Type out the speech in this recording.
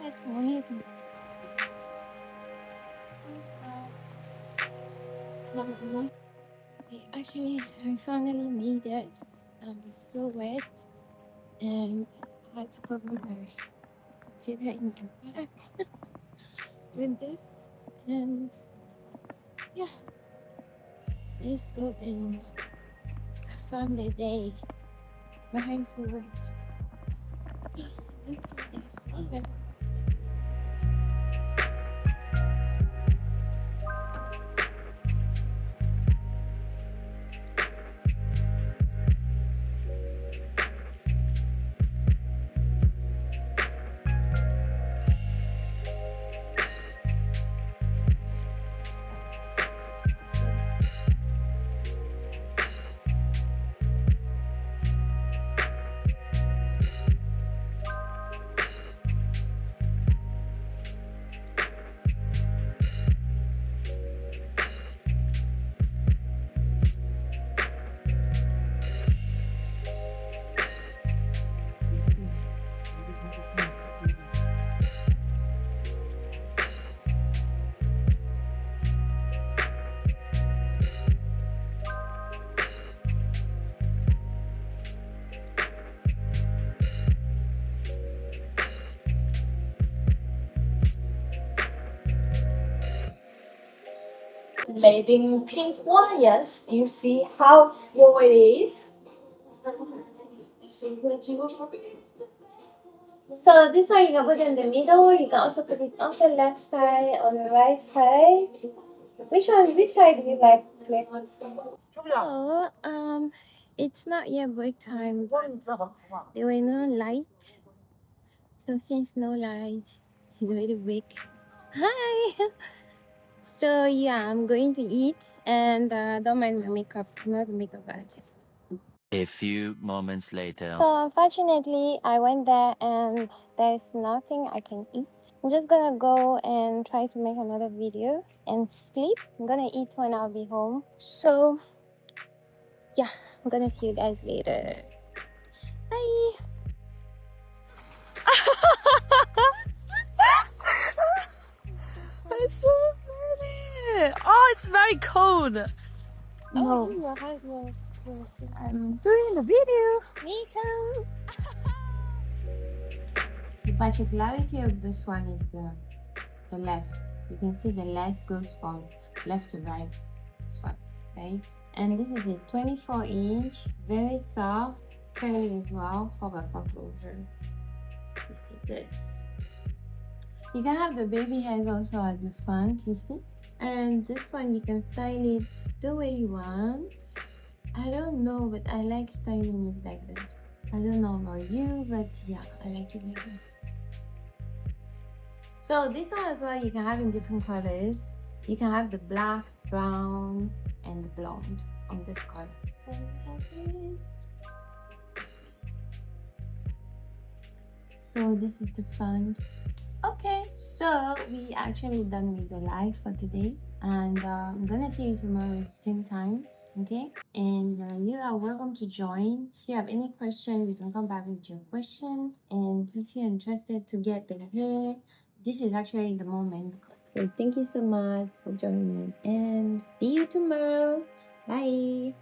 That's weird. Actually, I finally made it. I was so wet and I had to cover my computer in the back with this. And yeah, let's go and I found the day. My hands were wet. Okay, I'm gonna see you guys later. Maybe pink one, yes. You see how full it is. So this one you can put in the middle. You can also put it on the left side, on the right side. Which side do you like? So it's not yet break time, but there were no light. So since no light, it's really big. Hi. So yeah, I'm going to eat and don't mind my makeup. I'm not a makeup artist. A few moments later. So unfortunately, I went there and there's nothing I can eat. I'm just gonna go and try to make another video and sleep. I'm gonna eat when I'll be home. So yeah, I'm gonna see you guys later. Bye. That's so funny. Oh, it's very cold. No, I'm doing the video. Me too. The particularity of this one is the less. You can see the less goes from left to right. This one, right? And this is a 24-inch, very soft, curly as well, 4x4 closure. This is it. You can have the baby hairs also at the front, you see? And this one you can style it the way you want. I don't know, but I like styling it like this. I don't know about you, but yeah, I like it like this. So this one as well, you can have in different colors. You can have the black, brown, and the blonde on this color. So we have this. So this is the front. Okay, so we actually done with the live for today, and I'm gonna see you tomorrow same time. Okay, and you are welcome to join. If you have any question, you can come back with your question, and if you're interested to get the hair, this is actually the moment. So thank you so much for joining, and see you tomorrow. Bye.